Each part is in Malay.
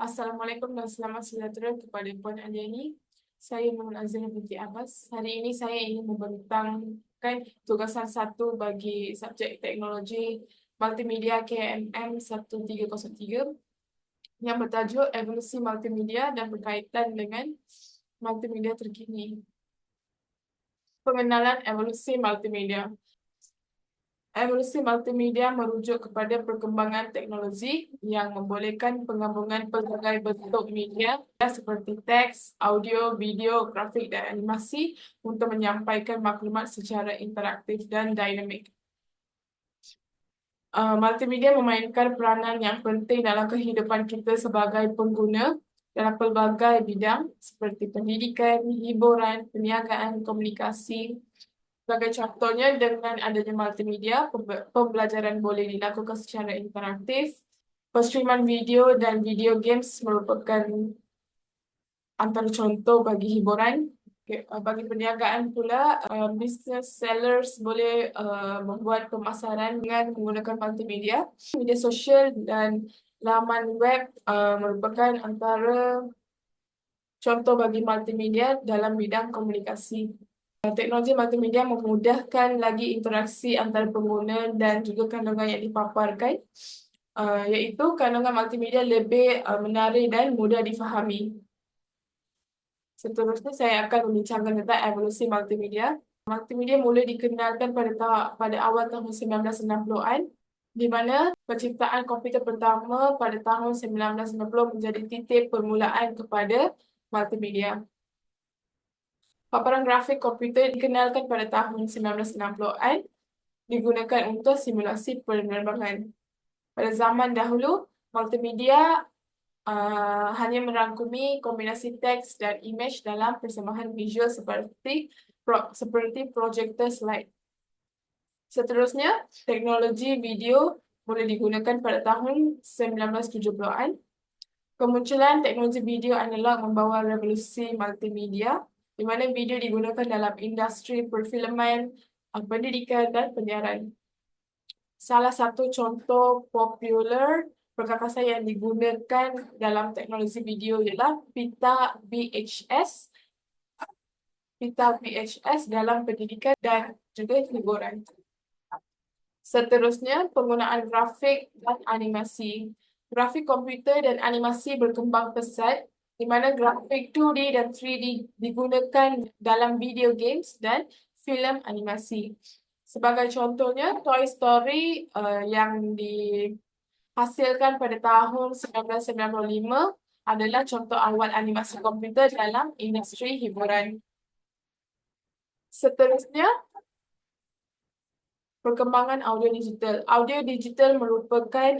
Assalamualaikum dan selamat sejahtera kepada Puan Anjani. Saya Muhammad Azrina binti Abbas. Hari ini saya ingin membentangkan tugasan satu bagi subjek teknologi multimedia KMM 1303 yang bertajuk Evolusi Multimedia dan berkaitan dengan multimedia terkini. Pengenalan evolusi multimedia. Evolusi multimedia merujuk kepada perkembangan teknologi yang membolehkan penggabungan pelbagai bentuk media seperti teks, audio, video, grafik dan animasi untuk menyampaikan maklumat secara interaktif dan dinamik. Multimedia memainkan peranan yang penting dalam kehidupan kita sebagai pengguna dalam pelbagai bidang seperti pendidikan, hiburan, perniagaan, komunikasi. Sebagai contohnya, dengan adanya multimedia, pembelajaran boleh dilakukan secara interaktif. Penstriman video dan video games merupakan antara contoh bagi hiburan. Bagi perniagaan pula, business sellers boleh membuat pemasaran dengan menggunakan multimedia. Media sosial dan laman web merupakan antara contoh bagi multimedia dalam bidang komunikasi. Teknologi multimedia memudahkan lagi interaksi antara pengguna dan juga kandungan yang dipaparkan, iaitu kandungan multimedia lebih menarik dan mudah difahami. Seterusnya saya akan membincangkan tentang evolusi multimedia. Multimedia mula dikenalkan pada awal tahun 1960-an, di mana penciptaan komputer pertama pada tahun 1990 menjadi titik permulaan kepada multimedia. Paparan grafik komputer dikenalkan pada tahun 1960-an, digunakan untuk simulasi penerbangan. Pada zaman dahulu, multimedia hanya merangkumi kombinasi teks dan imej dalam persembahan visual seperti projector slide. Seterusnya, teknologi video mulai digunakan pada tahun 1970-an. Kemunculan teknologi video analog membawa revolusi multimedia, di mana video digunakan dalam industri perfilman, pendidikan dan penyiaran. Salah satu contoh popular perkakasan yang digunakan dalam teknologi video ialah pita VHS dalam pendidikan dan juga hiburan. Seterusnya, penggunaan grafik dan animasi. Grafik komputer dan animasi berkembang pesat, di mana grafik 2D dan 3D digunakan dalam video games dan filem animasi. Sebagai contohnya, Toy Story yang dihasilkan pada tahun 1995 adalah contoh awal animasi komputer dalam industri hiburan. Seterusnya, perkembangan audio digital. Audio digital merupakan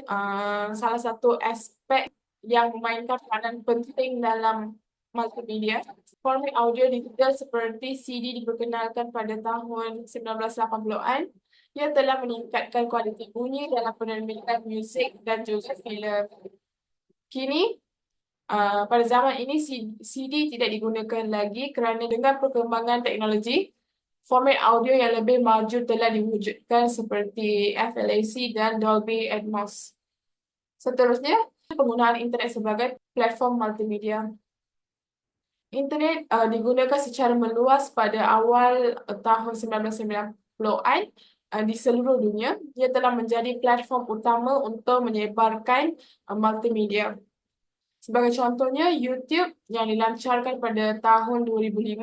salah satu aspek yang memainkan peranan penting dalam multimedia. Format audio digital seperti CD diperkenalkan pada tahun 1980-an. Ia telah meningkatkan kualiti bunyi dalam penerbitan muzik dan juga filem. Kini, pada zaman ini CD tidak digunakan lagi kerana dengan perkembangan teknologi, format audio yang lebih maju telah diwujudkan seperti FLAC dan Dolby Atmos. Seterusnya, penggunaan internet sebagai platform multimedia. Internet digunakan secara meluas pada awal tahun 1990-an di seluruh dunia. Ia telah menjadi platform utama untuk menyebarkan multimedia. Sebagai contohnya, YouTube yang dilancarkan pada tahun 2005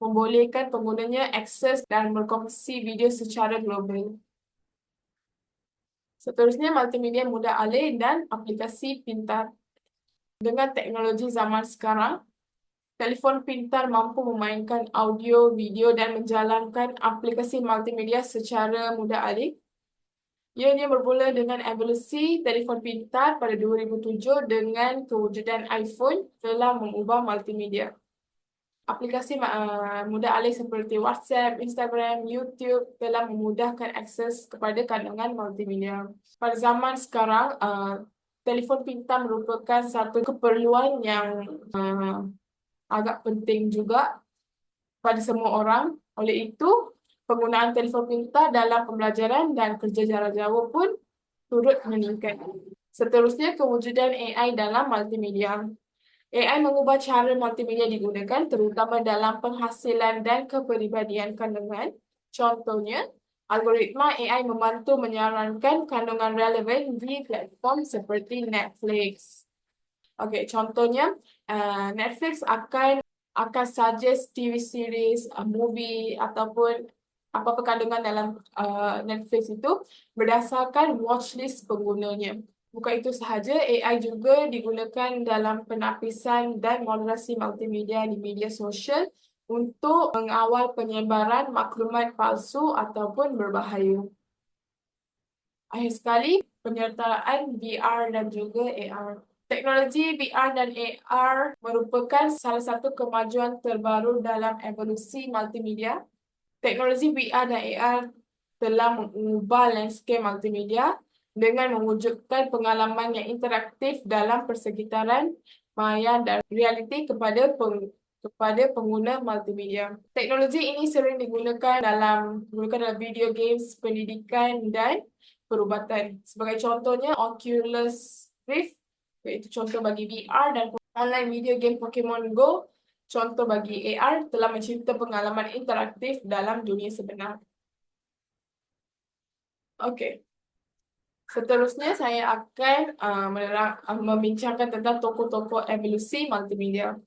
membolehkan penggunanya akses dan berkongsi video secara global. Seterusnya, multimedia mudah alih dan aplikasi pintar. Dengan teknologi zaman sekarang, telefon pintar mampu memainkan audio, video dan menjalankan aplikasi multimedia secara mudah alih. Ianya bermula dengan evolusi telefon pintar pada 2007 dengan kewujudan iPhone telah mengubah multimedia. Aplikasi mudah alih seperti WhatsApp, Instagram, YouTube telah memudahkan akses kepada kandungan multimedia. Pada zaman sekarang, telefon pintar merupakan satu keperluan yang agak penting juga pada semua orang. Oleh itu, penggunaan telefon pintar dalam pembelajaran dan kerja jarak jauh pun turut meningkat. Seterusnya, kewujudan AI dalam multimedia. AI mengubah cara multimedia digunakan, terutama dalam penghasilan dan kepribadian kandungan. Contohnya, algoritma AI membantu menyarankan kandungan relevan di platform seperti Netflix. Okey, contohnya, Netflix akan suggest TV series, movie ataupun apa-apa kandungan dalam Netflix itu berdasarkan watchlist penggunanya. Bukan itu sahaja, AI juga digunakan dalam penapisan dan moderasi multimedia di media sosial untuk mengawal penyebaran maklumat palsu ataupun berbahaya. Akhir sekali, penyertaan VR dan juga AR. Teknologi VR dan AR merupakan salah satu kemajuan terbaru dalam evolusi multimedia. Teknologi VR dan AR telah mengubah landscape multimedia dengan mewujudkan pengalaman yang interaktif dalam persekitaran maya dan realiti kepada pengguna multimedia. Teknologi ini sering digunakan dalam video games, pendidikan dan perubatan. Sebagai contohnya, Oculus Rift, iaitu contoh bagi VR, dan online video game Pokemon Go, contoh bagi AR, telah mencipta pengalaman interaktif dalam dunia sebenar. Okey. Seterusnya, saya akan membincangkan tentang tokoh-tokoh evolusi multimedia.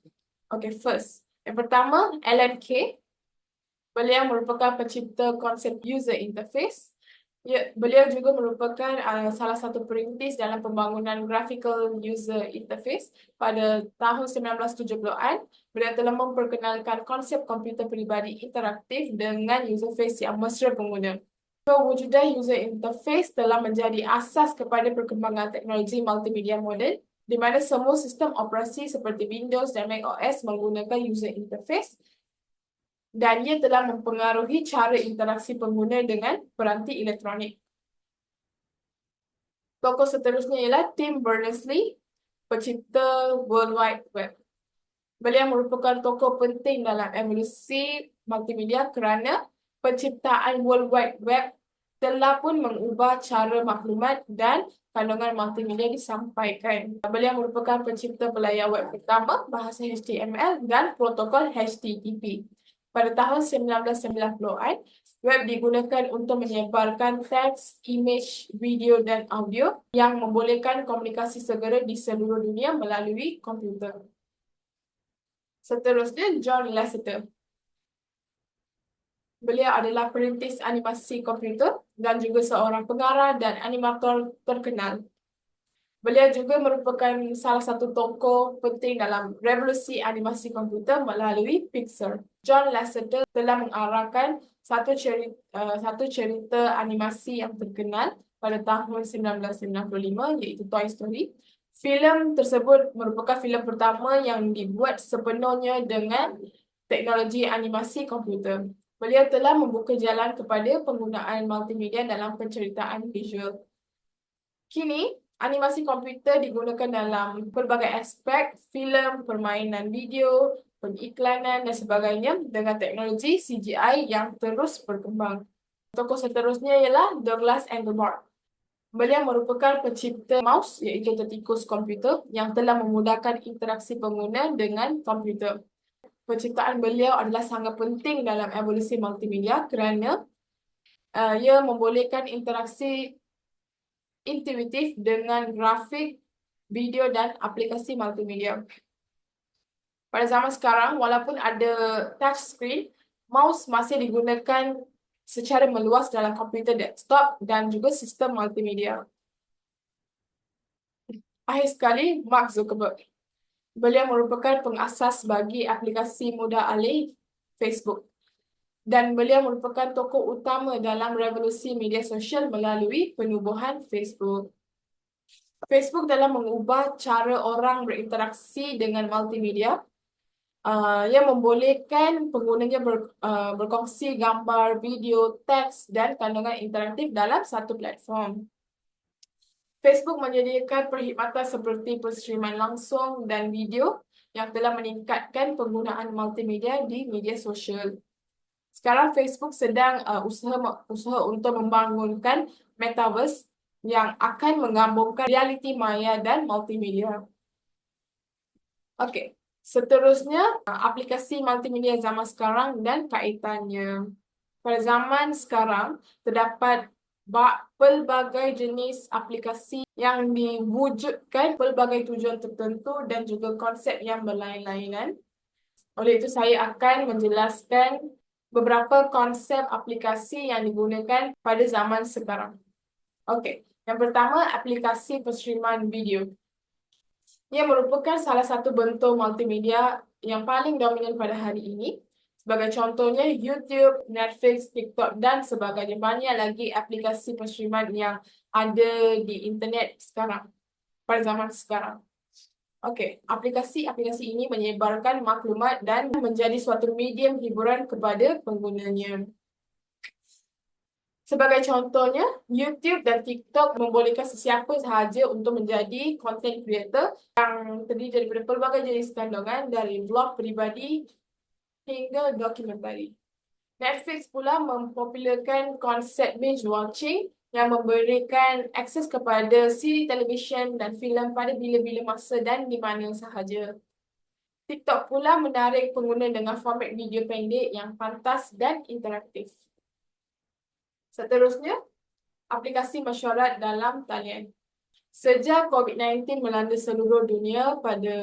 Okey, first. Yang pertama, Alan Kay. Beliau merupakan pencipta konsep user interface. Beliau juga merupakan salah satu perintis dalam pembangunan graphical user interface. Pada tahun 1970-an, beliau telah memperkenalkan konsep komputer peribadi interaktif dengan user face yang mesra pengguna. Kewujudan user interface telah menjadi asas kepada perkembangan teknologi multimedia moden, di mana semua sistem operasi seperti Windows dan macOS menggunakan user interface, dan ia telah mempengaruhi cara interaksi pengguna dengan peranti elektronik. Tokoh seterusnya ialah Tim Berners-Lee, pencipta World Wide Web. Beliau merupakan tokoh penting dalam evolusi multimedia kerana penciptaan World Wide Web telah pun mengubah cara maklumat dan kandungan multimedia disampaikan. Beliau merupakan pencipta belayar web pertama, bahasa HTML dan protokol HTTP. Pada tahun 1990-an, web digunakan untuk menyebarkan teks, imej, video dan audio yang membolehkan komunikasi segera di seluruh dunia melalui komputer. Seterusnya, John Lasseter. Beliau adalah perintis animasi komputer dan juga seorang pengarah dan animator terkenal. Beliau juga merupakan salah satu tokoh penting dalam revolusi animasi komputer melalui Pixar. John Lasseter telah mengarahkan satu cerita animasi yang terkenal pada tahun 1995, iaitu Toy Story. Filem tersebut merupakan filem pertama yang dibuat sepenuhnya dengan teknologi animasi komputer. Beliau telah membuka jalan kepada penggunaan multimedia dalam penceritaan visual. Kini, animasi komputer digunakan dalam pelbagai aspek filem, permainan video, periklanan dan sebagainya dengan teknologi CGI yang terus berkembang. Tokoh seterusnya ialah Douglas Engelbart. Beliau merupakan pencipta mouse, iaitu tertikus komputer, yang telah memudahkan interaksi pengguna dengan komputer. Penciptaan beliau adalah sangat penting dalam evolusi multimedia kerana ia membolehkan interaksi intuitif dengan grafik, video dan aplikasi multimedia. Pada zaman sekarang, walaupun ada touchscreen, mouse masih digunakan secara meluas dalam komputer desktop dan juga sistem multimedia. Akhir sekali, Mark Zuckerberg. Beliau merupakan pengasas bagi aplikasi mudah alih Facebook. Dan beliau merupakan tokoh utama dalam revolusi media sosial melalui penubuhan Facebook. Facebook telah mengubah cara orang berinteraksi dengan multimedia. Yang membolehkan penggunanya berkongsi gambar, video, teks dan kandungan interaktif dalam satu platform. Facebook menyediakan perkhidmatan seperti perstreaman langsung dan video yang telah meningkatkan penggunaan multimedia di media sosial. Sekarang Facebook sedang usaha untuk membangunkan metaverse, yang akan menggabungkan realiti maya dan multimedia. Okey, seterusnya aplikasi multimedia zaman sekarang dan kaitannya. Pada zaman sekarang, terdapat pelbagai jenis aplikasi yang diwujudkan pelbagai tujuan tertentu dan juga konsep yang berlain-lainan. Oleh itu, saya akan menjelaskan beberapa konsep aplikasi yang digunakan pada zaman sekarang. Okey, yang pertama, aplikasi penstriman video. Ia merupakan salah satu bentuk multimedia yang paling dominan pada hari ini. Sebagai contohnya YouTube, Netflix, TikTok dan sebagainya. Banyak lagi aplikasi penstriman yang ada di internet sekarang, pada zaman sekarang. Okey, aplikasi-aplikasi ini menyebarkan maklumat dan menjadi suatu medium hiburan kepada penggunanya. Sebagai contohnya, YouTube dan TikTok membolehkan sesiapa sahaja untuk menjadi content creator yang terdiri daripada pelbagai jenis kandungan dari vlog peribadi hingga dokumentari. Netflix pula mempopularkan konsep binge watching yang memberikan akses kepada siri televisyen dan filem pada bila-bila masa dan di mana sahaja. TikTok pula menarik pengguna dengan format video pendek yang pantas dan interaktif. Seterusnya, aplikasi mesyuarat dalam talian. Sejak COVID-19 melanda seluruh dunia pada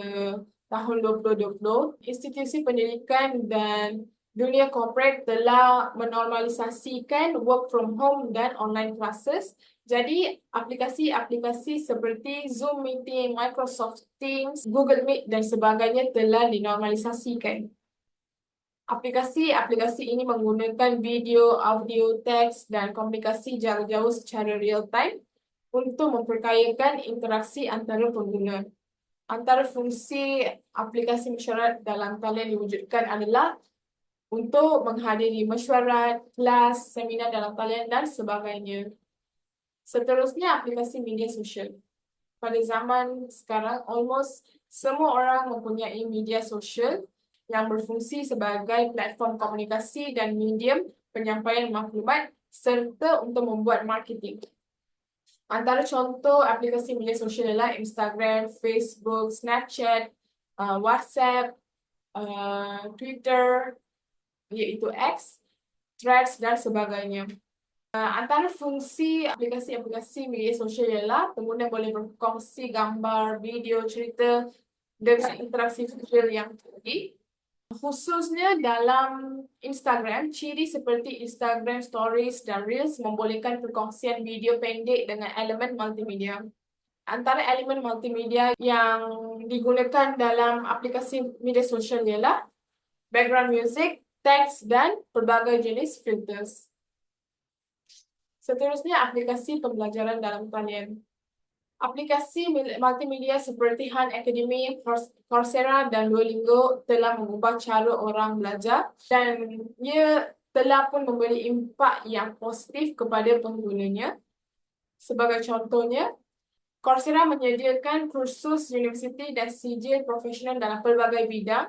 tahun 2020, institusi pendidikan dan dunia korporat telah menormalisasikan work from home dan online classes. Jadi, aplikasi-aplikasi seperti Zoom Meeting, Microsoft Teams, Google Meet dan sebagainya telah dinormalisasikan. Aplikasi-aplikasi ini menggunakan video, audio, teks dan komunikasi jarak jauh secara real time untuk memperkayakan interaksi antara pengguna. Antara fungsi aplikasi mesyuarat dalam talian diwujudkan adalah untuk menghadiri mesyuarat, kelas, seminar dalam talian dan sebagainya. Seterusnya, aplikasi media sosial. Pada zaman sekarang, almost semua orang mempunyai media sosial yang berfungsi sebagai platform komunikasi dan medium penyampaian maklumat serta untuk membuat marketing. Antara contoh aplikasi media sosial adalah Instagram, Facebook, Snapchat, WhatsApp, Twitter, iaitu X, Threads dan sebagainya. Antara fungsi aplikasi-aplikasi media sosial ialah pengguna boleh berkongsi gambar, video, cerita dengan interaksi sosial yang tinggi. Khususnya dalam Instagram, ciri seperti Instagram Stories dan Reels membolehkan perkongsian video pendek dengan elemen multimedia. Antara elemen multimedia yang digunakan dalam aplikasi media sosial ialah background music, teks dan pelbagai jenis filters. Seterusnya, aplikasi pembelajaran dalam talian. Aplikasi multimedia seperti Han Academy, Coursera dan Duolingo telah mengubah cara orang belajar dan ia telah pun memberi impak yang positif kepada penggunanya. Sebagai contohnya, Coursera menyediakan kursus universiti dan sijil profesional dalam pelbagai bidang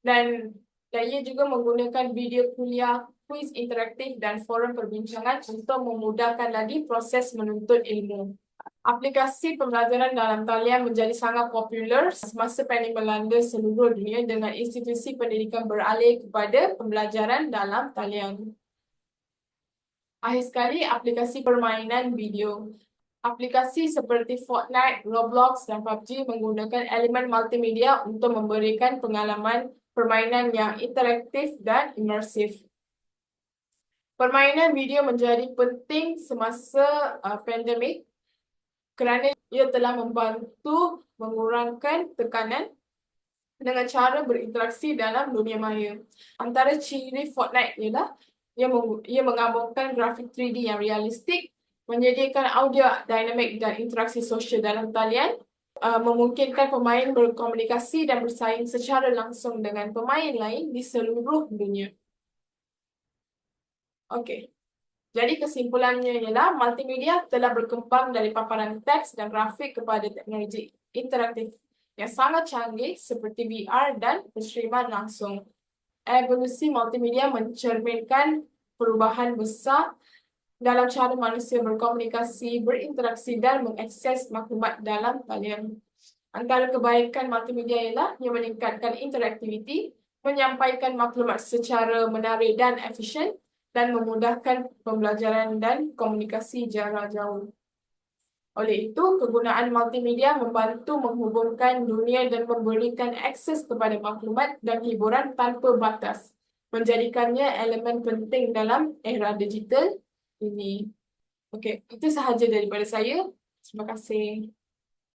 dan ia juga menggunakan video kuliah, kuis interaktif dan forum perbincangan untuk memudahkan lagi proses menuntut ilmu. Aplikasi pembelajaran dalam talian menjadi sangat popular semasa pandemik melanda seluruh dunia dengan institusi pendidikan beralih kepada pembelajaran dalam talian. Akhir sekali, aplikasi permainan video. Aplikasi seperti Fortnite, Roblox dan PUBG menggunakan elemen multimedia untuk memberikan pengalaman permainan yang interaktif dan imersif. Permainan video menjadi penting semasa pandemik kerana ia telah membantu mengurangkan tekanan dengan cara berinteraksi dalam dunia maya. Antara ciri Fortnite ialah ia menggabungkan grafik 3D yang realistik, menyediakan audio dinamik dan interaksi sosial dalam talian, memungkinkan pemain berkomunikasi dan bersaing secara langsung dengan pemain lain di seluruh dunia. Okey. Jadi kesimpulannya ialah multimedia telah berkembang dari paparan teks dan grafik kepada teknologi interaktif yang sangat canggih seperti VR dan penstriman langsung. Evolusi multimedia mencerminkan perubahan besar dalam cara manusia berkomunikasi, berinteraksi dan mengakses maklumat dalam talian. Antara kebaikan multimedia ialah ia meningkatkan interaktiviti, menyampaikan maklumat secara menarik dan efisien, dan memudahkan pembelajaran dan komunikasi jarak jauh. Oleh itu, kegunaan multimedia membantu menghubungkan dunia dan memberikan akses kepada maklumat dan hiburan tanpa batas, menjadikannya elemen penting dalam era digital ini. Okey, itu sahaja daripada saya. Terima kasih.